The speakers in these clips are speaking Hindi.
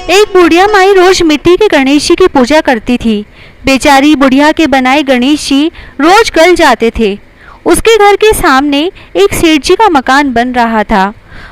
एक बुढ़िया माई रोज मिट्टी के गणेश जी की पूजा करती थी। बेचारी बुढ़िया के बनाए गणेश जी रोज गल जाते थे। उसके घर के सामने एक सेठ जी का मकान बन रहा था।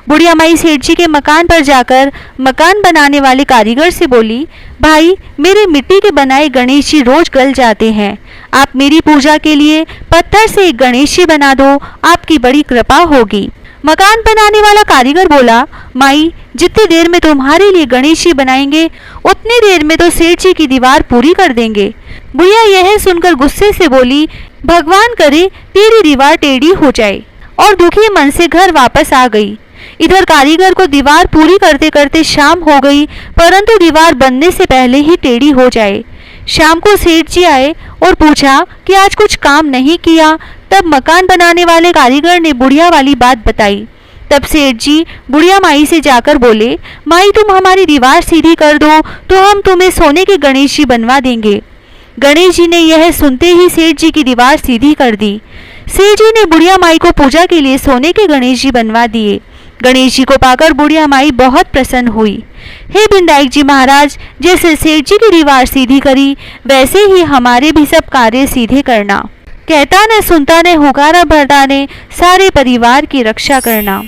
बुढ़िया माई सेठ जी के मकान पर जाकर मकान बनाने वाले कारीगर से बोली, भाई मेरे मिट्टी के बनाए गणेश जी रोज गल जाते हैं, आप मेरी पूजा के लिए पत्थर से एक गणेश जी बना दो, आपकी बड़ी कृपा होगी। मकान बनाने वाला कारीगर बोला, माई जितनी देर में तुम्हारे लिए गणेश जी बनाएंगे उतनी देर में तो सेठ जी की दीवार पूरी कर देंगे। बुढ़िया यह सुनकर गुस्से से बोली, भगवान करे तेरी दीवार टेढ़ी हो जाए, और दुखी मन से घर वापस आ गई। इधर कारीगर को दीवार पूरी करते करते शाम हो गई, परंतु दीवार बनने से पहले ही टेढ़ी हो जाए। शाम को सेठ जी आए और पूछा कि आज कुछ काम नहीं किया। तब मकान बनाने वाले कारीगर ने बुढ़िया वाली बात बताई। तब सेठ जी बुढ़िया माई से जाकर बोले, माई तुम हमारी दीवार सीधी कर दो तो हम तुम्हें सोने के गणेश जी बनवा देंगे। गणेश जी ने यह सुनते ही सेठ जी की दीवार सीधी कर दी। सेठ जी ने बुढ़िया माई को पूजा के लिए सोने के गणेश जी बनवा दिए। गणेश जी को पाकर बुढ़िया माई बहुत प्रसन्न हुई। हे विनायक जी महाराज, जैसे सेठ जी की दीवार सीधी करी वैसे ही हमारे भी सब कार्य सीधे करना। कहता न सुनता ने हुकारा भरता ने सारे परिवार की रक्षा करना।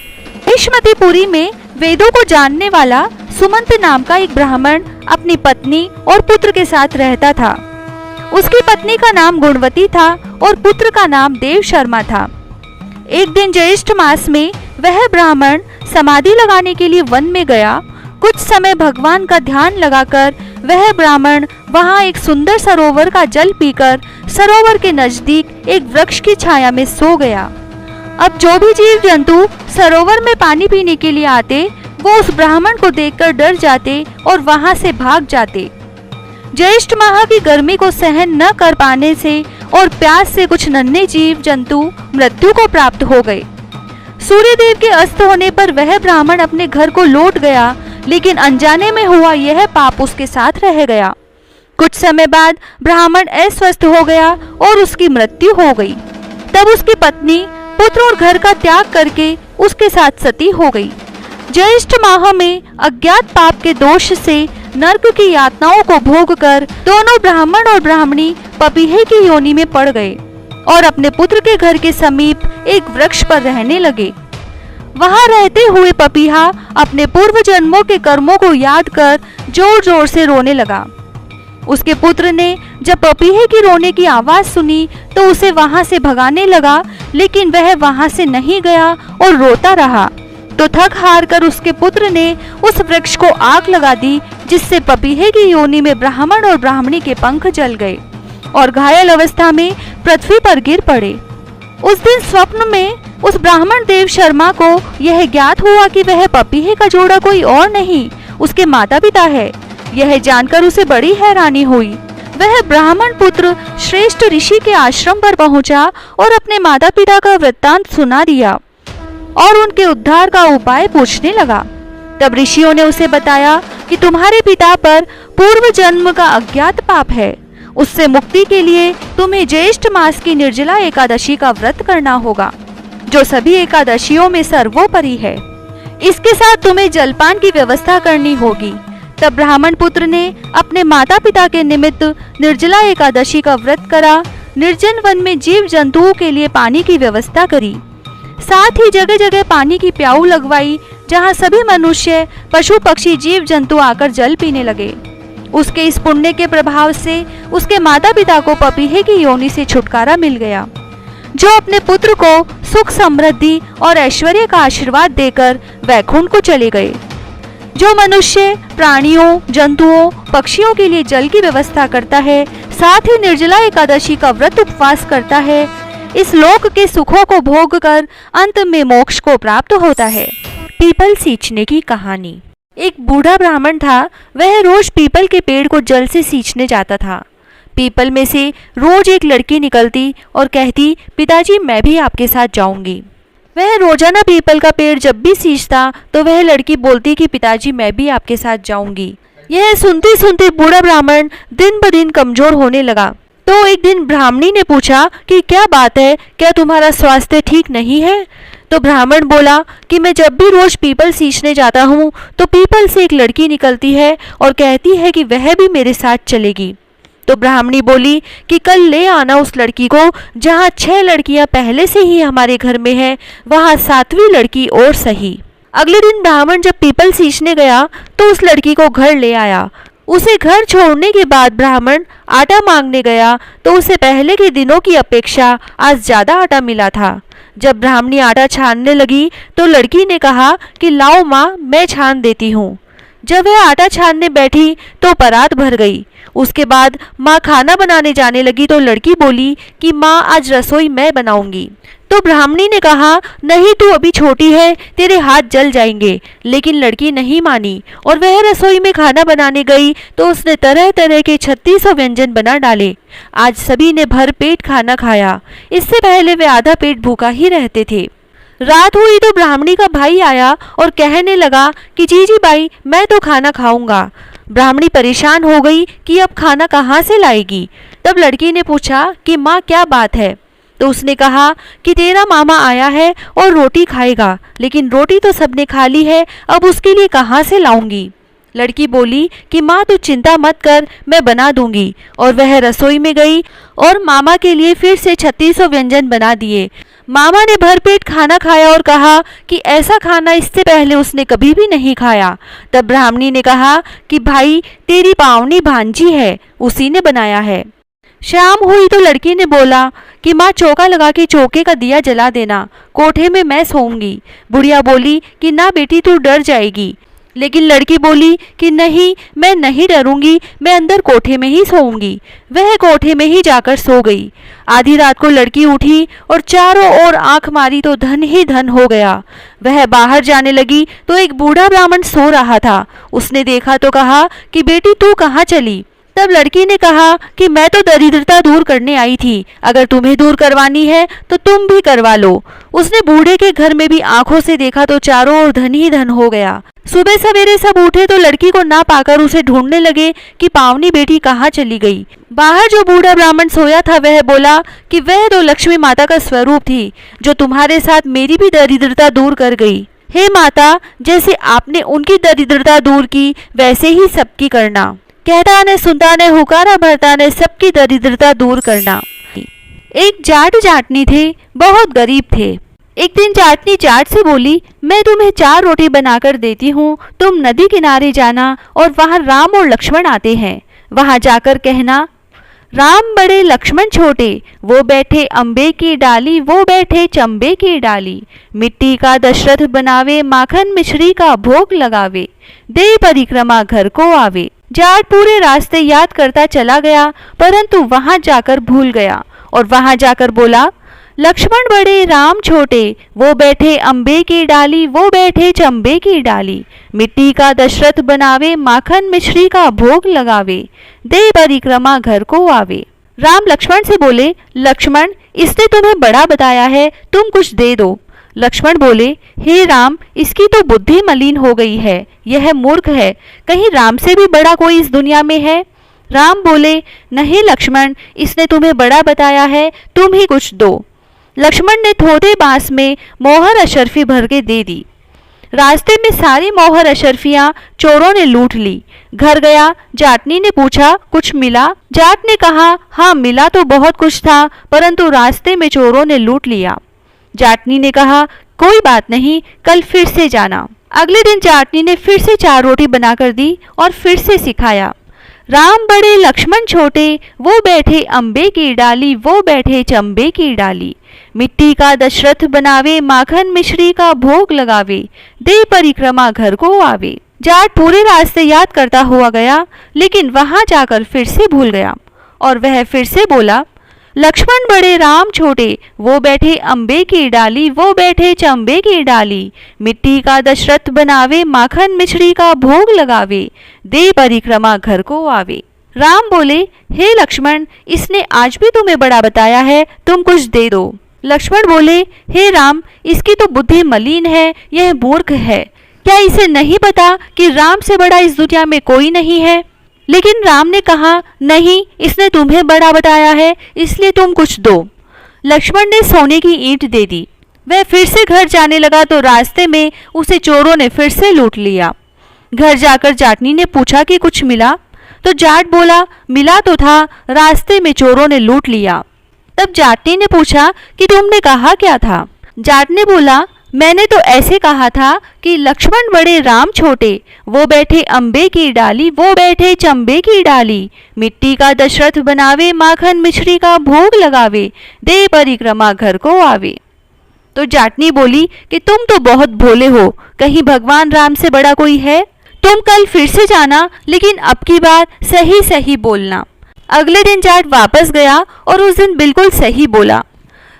महिष्मतीपुरी में वेदों को जानने वाला सुमंत नाम का एक ब्राह्मण अपनी पत्नी और पुत्र के साथ रहता था। उसकी पत्नी का नाम गुणवती था और पुत्र का नाम देव शर्मा था। एक दिन ज्येष्ठ मास में वह ब्राह्मण समाधि लगाने के लिए वन में गया। कुछ समय भगवान का ध्यान लगाकर वह ब्राह्मण वहां एक सुंदर सरोवर का जल पीकर सरोवर के नजदीक एक वृक्ष की छाया में सो गया। अब जो भी जीव जंतु सरोवर में पानी पीने के लिए आते वो उस ब्राह्मण को देखकर डर जाते और वहां से भाग जाते। ज्येष्ठ माह की गर्मी को सहन न कर पाने से और प्यास से कुछ नन्हे जीव जंतु मृत्यु को प्राप्त हो गए। सूर्यदेव के अस्त होने पर वह ब्राह्मण अपने घर को लौट गया, लेकिन अनजाने में हुआ यह पाप उसके साथ रह गया। कुछ समय बाद ब्राह्मण अस्वस्थ हो गया और उसकी मृत्यु हो गई। तब उसकी पत्नी पुत्र और घर का त्याग करके उसके साथ सती हो गई। ज्येष्ठ माह में अज्ञात पाप के दोष से नरक की यातनाओं को भोग कर दोनों ब्राह्मण और ब्राह्मणी पपीहे की योनि में पड़ गए और अपने पुत्र के घर के समीप एक वृक्ष पर रहने लगे। वहां रहते हुए पपीहा अपने पूर्व जन्मों के कर्मों को याद कर जोर जोर से रोने लगा। उसके पुत्र ने जब पपीहे की रोने की आवाज सुनी तो उसे वहां से भगाने लगा, लेकिन वह वहां से नहीं गया और रोता रहा। तो थक हार कर उसके पुत्र ने उस वृक्ष को आग लगा दी, जिससे पपीहे की योनि में ब्राह्मण और ब्राह्मणी के पंख जल गए और घायल अवस्था में पृथ्वी पर गिर पड़े। उस दिन स्वप्न में उस ब्राह्मण देव शर्मा को यह ज्ञात हुआ कि वह पपीहे का जोड़ा कोई और नहीं उसके माता पिता है। यह जानकर उसे बड़ी हैरानी हुई। वह ब्राह्मण पुत्र श्रेष्ठ ऋषि के आश्रम पर पहुंचा और अपने माता पिता का वृत्तांत सुना दिया और उनके उद्धार का उपाय पूछने लगा। तब ऋषियों ने उसे बताया कि तुम्हारे पिता पर पूर्व जन्म का अज्ञात पाप है, उससे मुक्ति के लिए तुम्हें ज्येष्ठ मास की निर्जला एकादशी का व्रत करना होगा, जो सभी एकादशियों में सर्वोपरि है। इसके साथ तुम्हें जलपान की व्यवस्था करनी होगी। तब ब्राह्मण पुत्र ने अपने माता पिता के निमित्त निर्जला एकादशी का व्रत करा, निर्जन वन में जीव जंतुओं के लिए पानी की व्यवस्था करी, साथ ही जगह जगह पानी की प्याऊ लगवाई, जहां सभी मनुष्य पशु पक्षी जीव जंतु आकर जल पीने लगे। उसके इस पुण्य के प्रभाव से उसके माता पिता को पपीहे की योनि से छुटकारा मिल गया, जो अपने पुत्र को सुख समृद्धि और ऐश्वर्य का आशीर्वाद देकर वैकुंठ को चले गए। जो मनुष्य प्राणियों जंतुओं पक्षियों के लिए जल की व्यवस्था करता है, साथ ही निर्जला एकादशी का व्रत उपवास करता है, इस लोक के सुखों को भोग कर अंत में मोक्ष को प्राप्त होता है। पीपल सींचने की कहानी। एक बूढ़ा ब्राह्मण था। वह रोज पीपल के पेड़ को जल से सींचने जाता था। पीपल में से रोज एक लड़की निकलती और कहती, पिताजी मैं भी आपके साथ जाऊंगी। वह रोजाना पीपल का पेड़ जब भी सींचता तो वह लड़की बोलती कि पिताजी मैं भी आपके साथ जाऊंगी। यह सुनते सुनते बूढ़ा ब्राह्मण दिन ब दिन कमजोर होने लगा। तो एक दिन ब्राह्मणी ने पूछा कि क्या बात है, क्या तुम्हारा स्वास्थ्य ठीक नहीं है? तो ब्राह्मण बोला कि मैं जब भी रोज पीपल सींचने जाता हूँ तो पीपल से एक लड़की निकलती है और कहती है कि वह भी मेरे साथ चलेगी। तो ब्राह्मणी बोली कि कल ले आना उस लड़की को, जहाँ 6 लड़कियां पहले से ही हमारे घर में है, वहाँ 7वीं लड़की और सही। अगले दिन ब्राह्मण जब पीपल सींचने गया तो उस लड़की को घर ले आया। उसे घर छोड़ने के बाद ब्राह्मण आटा मांगने गया तो उसे पहले के दिनों की अपेक्षा आज ज्यादा आटा मिला था। जब ब्राह्मणी आटा छानने लगी तो लड़की ने कहा कि लाओ माँ, मैं छान देती हूँ। जब वह आटा छानने बैठी तो परात भर गई। उसके बाद माँ खाना बनाने जाने लगी तो लड़की बोली कि माँ, आज रसोई मैं बनाऊंगी। तो ब्राह्मणी ने कहा, नहीं, तू अभी छोटी है, तेरे हाथ जल जाएंगे। लेकिन लड़की नहीं मानी और वह रसोई में खाना बनाने गई तो उसने तरह तरह के 3600 व्यंजन बना डाले। आज सभी ने भर पेट खाना खाया। इससे पहले वे आधा पेट भूखा ही रहते थे। रात हुई तो ब्राह्मणी का भाई आया और कहने लगा कि जीजी बाई, मैं तो खाना खाऊंगा। ब्राह्मणी परेशान हो गई कि अब खाना कहाँ से लाएगी। तब लड़की ने पूछा कि माँ, क्या बात है। तो उसने कहा कि तेरा मामा आया है और रोटी खाएगा, लेकिन रोटी तो सबने खा ली है, अब उसके लिए कहाँ से लाऊंगी। लड़की बोली कि माँ, तू चिंता मत कर, मैं बना दूंगी। और वह रसोई में गई और मामा के लिए फिर से 3600 व्यंजन बना दिए। मामा ने भरपेट खाना खाया और कहा कि ऐसा खाना इससे पहले उसने कभी भी नहीं खाया। तब ब्राह्मणी ने कहा कि भाई, तेरी पावनी भांजी है, उसी ने बनाया है। शाम हुई तो लड़की ने बोला कि माँ, चौका लगा के चौके का दिया जला देना, कोठे में मैं सोऊंगी। बुढ़िया बोली कि ना बेटी, तू डर जाएगी। लेकिन लड़की बोली कि नहीं, मैं नहीं डरूंगी, मैं अंदर कोठे में ही सोऊंगी। वह कोठे में ही जाकर सो गई। आधी रात को लड़की उठी और चारों ओर आंख मारी तो धन ही धन हो गया। वह बाहर जाने लगी तो एक बूढ़ा ब्राह्मण सो रहा था। उसने देखा तो कहा कि बेटी, तू कहाँ चली। तब लड़की ने कहा कि मैं तो दरिद्रता दूर करने आई थी, अगर तुम्हें दूर करवानी है तो तुम भी करवा लो। उसने बूढ़े के घर में भी आंखों से देखा तो चारों ओर धन ही धन हो गया। सुबह सवेरे सब उठे तो लड़की को ना पाकर उसे ढूंढने लगे कि पावनी बेटी कहाँ चली गई। बाहर जो बूढ़ा ब्राह्मण सोया था वह बोला कि वह तो लक्ष्मी माता का स्वरूप थी, जो तुम्हारे साथ मेरी भी दरिद्रता दूर कर गई। हे माता, जैसे आपने उनकी दरिद्रता दूर की, वैसे ही सबकी करना। कहता ने सुनता ने हुकारा भरता ने सबकी दरिद्रता दूर करना। एक जाट जाटनी थे, बहुत गरीब थे। एक दिन जाटनी जाट से बोली, मैं तुम्हें 4 रोटी बनाकर देती हूँ, तुम नदी किनारे जाना और वहाँ राम और लक्ष्मण आते हैं, वहाँ जाकर कहना, राम बड़े लक्ष्मण छोटे, वो बैठे अम्बे की डाली, वो बैठे चंबे की डाली। मिट्टी का दशरथ बनावे, माखन मिश्री का भोग लगावे, दे परिक्रमा घर को आवे। जाट पूरे रास्ते याद करता चला गया, परंतु वहां जाकर भूल गया और वहां जाकर बोला, लक्ष्मण बड़े राम छोटे, वो बैठे अम्बे की डाली, वो बैठे चंबे की डाली। मिट्टी का दशरथ बनावे, माखन मिश्री का भोग लगावे, दे परिक्रमा घर को आवे। राम लक्ष्मण से बोले, लक्ष्मण, इसने तुम्हें बड़ा बताया है, तुम कुछ दे दो। लक्ष्मण बोले, हे राम, इसकी तो बुद्धि मलिन हो गई है, यह मूर्ख है, कहीं राम से भी बड़ा कोई इस दुनिया में है। राम बोले, नहीं लक्ष्मण, इसने तुम्हें बड़ा बताया है, तुम ही कुछ दो। लक्ष्मण ने थोड़े बांस में मोहर अशर्फी भर के दे दी। रास्ते में सारी मोहर अशर्फियां चोरों ने लूट ली। घर गया, जाटनी ने पूछा, कुछ मिला? जाट ने कहा, हाँ मिला तो बहुत कुछ था, परंतु रास्ते में चोरों ने लूट लिया। जाटनी ने कहा, कोई बात नहीं, कल फिर से जाना। अगले दिन जाटनी ने फिर से 4 रोटी बनाकर दी और फिर से सिखाया, राम बड़े लक्ष्मण छोटे, वो बैठे अम्बे की डाली, वो बैठे चंबे की डाली। मिट्टी का दशरथ बनावे, माखन मिश्री का भोग लगावे, दे परिक्रमा घर को आवे। जाट पूरे रास्ते याद करता हुआ गया, लेकिन वहां जाकर फिर से भूल गया और वह फिर से बोला, लक्ष्मण बड़े राम छोटे, वो बैठे अम्बे की डाली, वो बैठे चंबे की डाली। मिट्टी का दशरथ बनावे, माखन मिश्री का भोग लगावे, दे परिक्रमा घर को आवे। राम बोले, हे लक्ष्मण, इसने आज भी तुम्हें बड़ा बताया है, तुम कुछ दे दो। लक्ष्मण बोले, हे राम, इसकी तो बुद्धि मलिन है, यह मूर्ख है, क्या इसे नहीं पता कि राम से बड़ा इस दुनिया में कोई नहीं है। लेकिन राम ने कहा, नहीं, इसने तुम्हें बड़ा बताया है, इसलिए तुम कुछ दो। लक्ष्मण ने सोने की ईंट दे दी। वह फिर से घर जाने लगा तो रास्ते में उसे चोरों ने फिर से लूट लिया। घर जाकर जाटनी ने पूछा कि कुछ मिला, तो जाट बोला मिला तो था, रास्ते में चोरों ने लूट लिया। तब जाटनी ने पूछा कि तुमने कहा क्या था? जाट ने बोला मैंने तो ऐसे कहा था कि लक्ष्मण बड़े राम छोटे, वो बैठे अम्बे की डाली, वो बैठे चंबे की डाली, मिट्टी का दशरथ बनावे, माखन मिश्री का भोग लगावे, दे परिक्रमा घर को आवे। तो जाटनी बोली कि तुम तो बहुत भोले हो, कहीं भगवान राम से बड़ा कोई है? तुम कल फिर से जाना, लेकिन अब की बार सही सही बोलना। अगले दिन जाट वापस गया और उस दिन बिल्कुल सही बोला।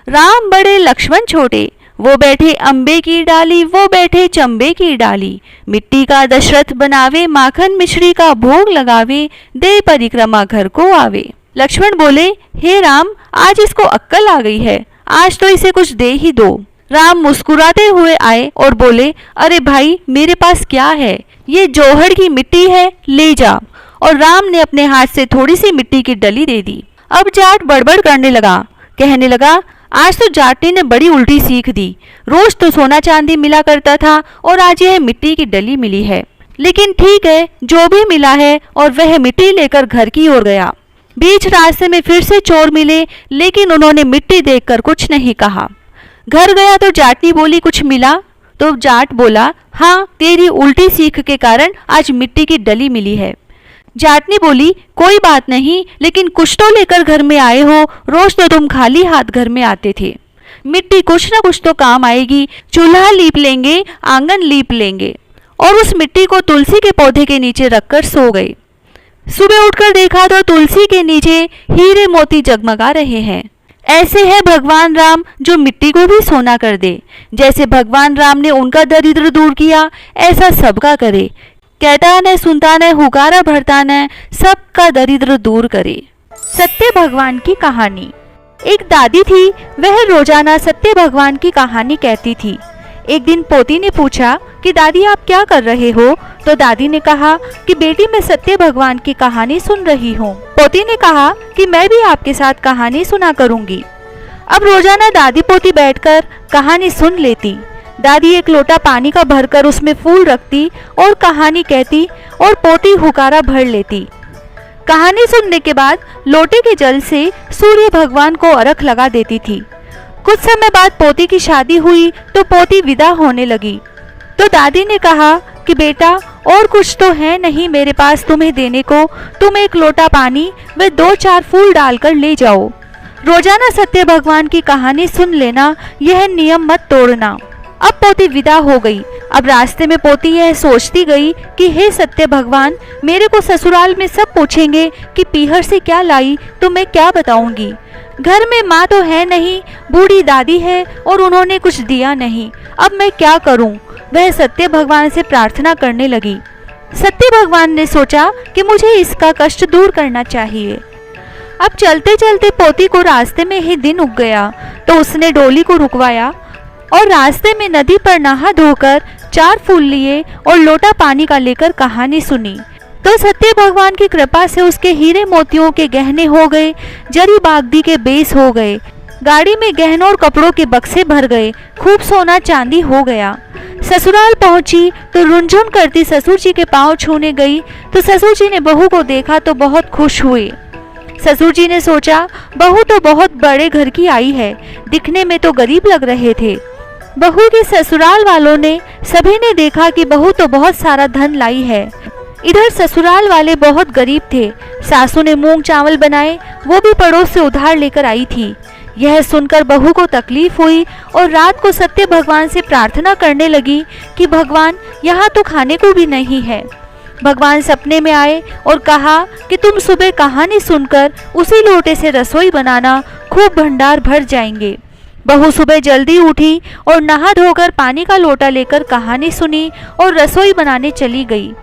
राम बड़े लक्ष्मण छोटे, वो बैठे अम्बे की डाली, वो बैठे चंबे की डाली, मिट्टी का दशरथ बनावे, माखन मिश्री का भोग लगावे, दे परिक्रमा घर को आवे। लक्ष्मण बोले हे राम, आज इसको अक्कल आ गई है, आज तो इसे कुछ दे ही दो। राम मुस्कुराते हुए आए और बोले अरे भाई, मेरे पास क्या है, ये जौहर की मिट्टी है, ले जा। और राम ने अपने हाथ से थोड़ी सी मिट्टी की डली दे दी। अब जाट बड़बड़ करने लगा, कहने लगा आज तो जाटनी ने बड़ी उल्टी सीख दी, रोज तो सोना चांदी मिला करता था और आज यह मिट्टी की डली मिली है। लेकिन ठीक है, जो भी मिला है। और वह मिट्टी लेकर घर की ओर गया। बीच रास्ते में फिर से चोर मिले, लेकिन उन्होंने मिट्टी देखकर कुछ नहीं कहा। घर गया तो जाटनी बोली कुछ मिला? तो जाट बोला हाँ, तेरी उल्टी सीख के कारण आज मिट्टी की डली मिली है। जाटनी बोली कोई बात नहीं, लेकिन कुछ तो लेकर घर में आए हो, रोज तो तुम खाली हाथ घर में आते थे। मिट्टी कुछ ना कुछ तो काम आएगी, चूल्हा लीप लेंगे, आंगन लीप लेंगे। और उस मिट्टी को तुलसी के पौधे के नीचे रखकर सो गए। सुबह उठकर देखा तो तुलसी के नीचे हीरे मोती जगमगा रहे हैं। ऐसे है भगवान राम जो मिट्टी को भी सोना कर दे। जैसे भगवान राम ने उनका दरिद्र दूर किया, ऐसा सबका करे। कहता न सुनता न हुकारा भरता न, सबका दरिद्र दूर करे। सत्य भगवान की कहानी। एक दादी थी, वह रोजाना सत्य भगवान की कहानी कहती थी। एक दिन पोती ने पूछा कि दादी आप क्या कर रहे हो? तो दादी ने कहा कि बेटी मैं सत्य भगवान की कहानी सुन रही हूँ। पोती ने कहा कि मैं भी आपके साथ कहानी सुना करूँगी। अब रोजाना दादी पोती बैठकर कहानी सुन लेती। दादी एक लोटा पानी का भरकर उसमें फूल रखती और कहानी कहती और पोती हुकारा भर लेती। कहानी सुनने के बाद लोटे के जल से सूर्य भगवान को अर्घ लगा देती थी। कुछ समय बाद पोती की शादी हुई तो पोती विदा होने लगी। तो दादी ने कहा कि बेटा और कुछ तो है नहीं मेरे पास तुम्हें देने को, तुम एक लोटा पानी व 2-4 फूल डालकर ले जाओ। रोजाना सत्य भगवान की कहानी सुन लेना, यह नियम मत तोड़ना। अब पोती विदा हो गई। अब रास्ते में पोती यह सोचती गई कि हे सत्य भगवान, मेरे को ससुराल में सब पूछेंगे कि पीहर से क्या लाई, तो मैं क्या बताऊंगी। घर में माँ तो है नहीं, बूढ़ी दादी है और उन्होंने कुछ दिया नहीं। अब मैं क्या करूं? वह सत्य भगवान से प्रार्थना करने लगी। सत्य भगवान ने सोचा कि मुझे इसका कष्ट दूर करना चाहिए। अब चलते चलते पोती को रास्ते में ही दिन उग गया, तो उसने डोली को रुकवाया और रास्ते में नदी पर नहा धोकर 4 फूल लिए और लोटा पानी का लेकर कहानी सुनी। तो सत्य भगवान की कृपा से उसके हीरे मोतियों के गहने हो गए, जरी बागदी के बेस हो गए, गाड़ी में गहनों और कपड़ों के बक्से भर गए, खूब सोना चांदी हो गया। ससुराल पहुंची तो रुनझुन करती ससुर जी के पांव छूने गई, तो ससुर जी ने बहू को देखा तो बहुत खुश हुए। ससुर जी ने सोचा बहू तो बहुत बड़े घर की आई है, दिखने में तो गरीब लग रहे थे। बहू के ससुराल वालों ने सभी ने देखा कि बहू तो बहुत सारा धन लाई है। इधर ससुराल वाले बहुत गरीब थे। सासू ने मूंग चावल बनाए, वो भी पड़ोस से उधार लेकर आई थी। यह सुनकर बहू को तकलीफ हुई और रात को सत्य भगवान से प्रार्थना करने लगी कि भगवान यहाँ तो खाने को भी नहीं है। भगवान सपने में आए और कहा कि तुम सुबह कहानी सुनकर उसी लोटे से रसोई बनाना, खूब भंडार भर जाएंगे। बहू सुबह जल्दी उठी और नहा धोकर पानी का लोटा लेकर कहानी सुनी और रसोई बनाने चली गई।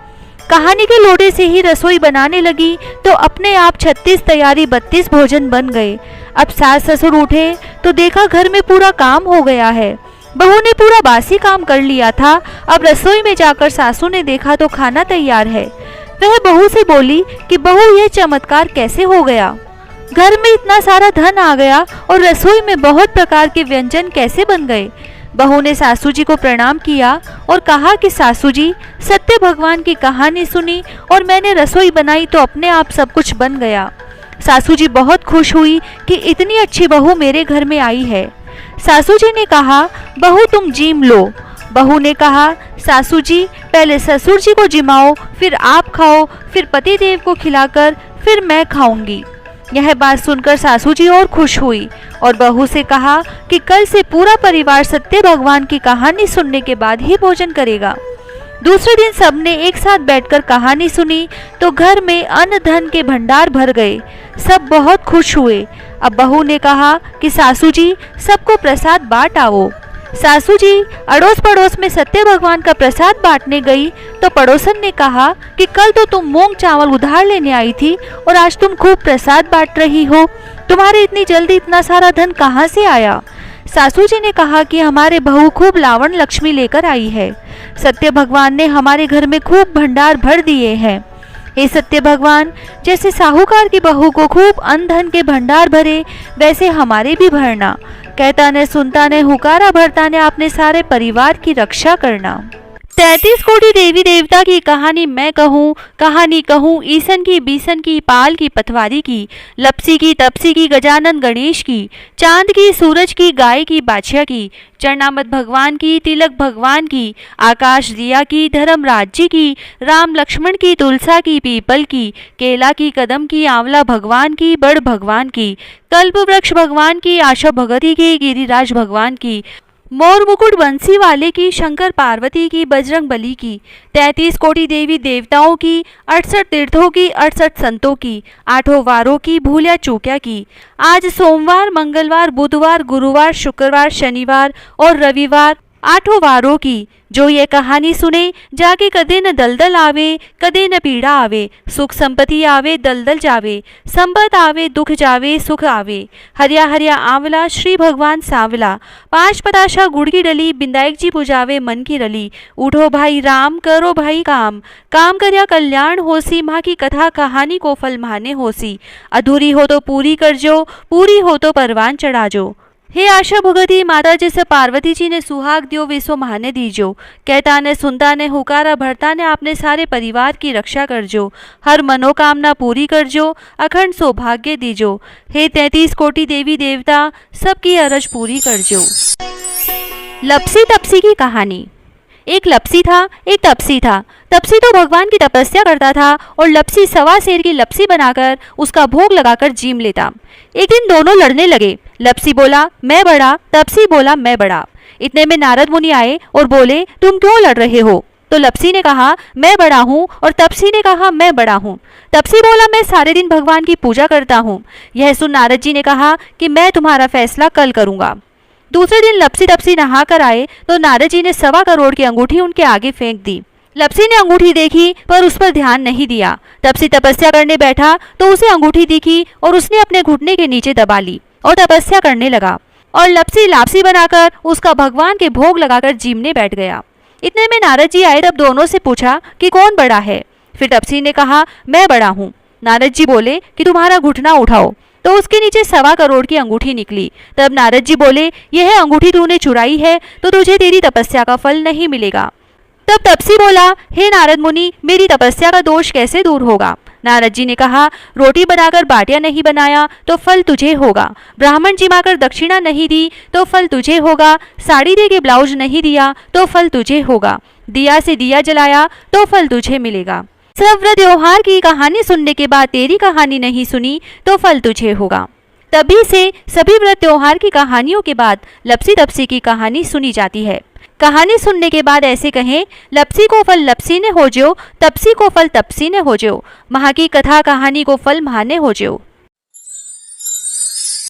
कहानी के लोटे से ही रसोई बनाने लगी तो अपने आप 36 तैयारी 32 भोजन बन गए। अब सास ससुर उठे तो देखा घर में पूरा काम हो गया है। बहू ने पूरा बासी काम कर लिया था। अब रसोई में जाकर सासू ने देखा तो खाना तैयार है। वह बहू से बोली कि बहू यह चमत्कार कैसे हो गया? घर में इतना सारा धन आ गया और रसोई में बहुत प्रकार के व्यंजन कैसे बन गए? बहू ने सासू जी को प्रणाम किया और कहा कि सासू जी, सत्य भगवान की कहानी सुनी और मैंने रसोई बनाई तो अपने आप सब कुछ बन गया। सासू जी बहुत खुश हुई कि इतनी अच्छी बहू मेरे घर में आई है। सासू जी ने कहा, बहू तुम जीम लो। बहू ने कहा, सासू जी पहले ससुर जी को जिमाओ, फिर आप खाओ, फिर पति देव को खिलाकर फिर मैं खाऊंगी। यह बात सुनकर सासू जी और खुश हुई और बहू से कहा कि कल से पूरा परिवार सत्य भगवान की कहानी सुनने के बाद ही भोजन करेगा। दूसरे दिन सबने एक साथ बैठकर कहानी सुनी तो घर में अन्न धन के भंडार भर गए। सब बहुत खुश हुए। अब बहू ने कहा कि सासू जी सबको प्रसाद बांट आओ। सासू जी अड़ोस पड़ोस में सत्य भगवान का प्रसाद बांटने गई तो पड़ोसन ने कहा कि कल तो तुम मूंग चावल उधार लेने आई थी और आज तुम खूब प्रसाद बांट रही हो। तुम्हारे इतनी जल्दी इतना सारा धन कहाँ से आया? सासू जी ने कहा कि हमारे बहू खूब लावण लक्ष्मी लेकर आई है। सत्य भगवान ने हमारे घर में खूब भंडार भर दिए हैं। हे सत्य भगवान, जैसे साहूकार की बहू को खूब अन्न धन के भंडार भरे वैसे हमारे भी भरना। कहता ने सुनता ने हुकारा भरता ने अपने सारे परिवार की रक्षा करना। 33 कोटि देवी देवता की कहानी मैं कहूँ, कहानी कहूँ ईसन की, बीसन की, पाल की, पथवारी की, लपसी की, तपसी की, गजानन गणेश की, चांद की, सूरज की, गाय की, बादशाह की, चरणामत भगवान की, तिलक भगवान की, आकाश दिया की, धर्मराज जी की, राम लक्ष्मण की, तुलसा की, पीपल की, केला की, कदम की, आंवला भगवान की, बड़ भगवान की, कल्प वृक्ष भगवान की, आशा भगवती की, गिरिराज भगवान की, मोर मुकुट बंसी वाले की, शंकर पार्वती की, बजरंग बली की, 33 कोटि देवी देवताओं की, 68 तीर्थों की, 68 संतों की, 8 वारों की, भूलिया चूकिया की, आज सोमवार, मंगलवार, बुधवार, गुरुवार, शुक्रवार, शनिवार और रविवार 8 वारों की। जो ये कहानी सुने जाके कदे न दलदल आवे, कदे न पीड़ा आवे, सुख संपत्ति आवे दलदल जावे, संपत आवे दुख जावे, सुख आवे। हरिया हरिया आंवला श्री भगवान सांवला, 5 पताशा गुड़ की डली, बिंदायक जी पुजावे मन की रली। उठो भाई राम करो भाई काम, काम करया कल्याण होसी, माँ की कथा कहानी को फल माने होसी। अधूरी हो तो पूरी कर जो, पूरी हो तो परवान चढ़ा जो। हे आशा भगवती माता, जैसे पार्वती जी ने सुहाग दियो विसो महाने दीजो। कहता ने सुनता ने हुकारा भरता ने अपने सारे परिवार की रक्षा कर जो, हर मनोकामना पूरी कर जो, अखंड सौभाग्य दीजो। हे 33 कोटि देवी देवता, सबकी अरज पूरी कर जो। लपसी तपसी की कहानी। एक लपसी था, एक तपसी था। तपसी तो भगवान की तपस्या करता था और लपसी सवा शेर की लपसी बनाकर उसका भोग लगाकर जीम लेता। एक दिन दोनों लड़ने लगे। लपसी बोला मैं बड़ा, तपसी बोला मैं बड़ा। इतने में नारद मुनि आए और बोले तुम क्यों लड़ रहे हो? तो लपसी ने कहा मैं बड़ा हूँ और तपसी ने कहा मैं बड़ा हूँ। तपसी बोला मैं सारे दिन भगवान की पूजा करता हूँ। यह सुन नारद जी ने कहा कि मैं तुम्हारा फैसला कल करूँगा। दूसरे दिन लपसी तपसी नहा कर आए तो नारद जी ने 1.25 करोड़ की अंगूठी उनके आगे फेंक दी। लपसी ने अंगूठी देखी पर उस पर ध्यान नहीं दिया। तपसी तपस्या करने बैठा तो उसे अंगूठी दिखी और उसने अपने घुटने के नीचे दबा ली और तपस्या करने लगा। और लपसी लापसी बनाकर उसका भगवान के भोग लगाकर जीमने बैठ गया। इतने में नारद जी आए तब दोनों से पूछा कि कौन बड़ा है? फिर तपसी ने कहा मैं बड़ा हूँ। नारद जी बोले कि तुम्हारा घुटना उठाओ। तो उसके नीचे 1.25 करोड़ की अंगूठी निकली। तब नारद जी बोले यह अंगूठी तूने चुराई है तो तुझे तेरी तपस्या का फल नहीं मिलेगा। तब तपसी बोला हे नारद मुनि, मेरी तपस्या का दोष कैसे दूर होगा? नारद जी ने कहा रोटी बनाकर बाटियां नहीं बनाया तो फल तुझे होगा, ब्राह्मण जिमाकर दक्षिणा नहीं दी तो फल तुझे होगा, साड़ी दे के ब्लाउज नहीं दिया तो फल तुझे होगा, दिया से दिया जलाया तो फल तुझे मिलेगा। सब व्रत त्योहार की कहानी सुनने के बाद तेरी कहानी नहीं सुनी तो फल तुझे होगा। तभी से सभी व्रत त्योहार की कहानियों के बाद लपसी तपसी की कहानी सुनी जाती है। कहानी सुनने के बाद ऐसे कहें लपसी को फल लपसी ने हो जो, तपसी को फल तपसी ने हो जो, माँ की कथा कहानी को फल महाने हो जो।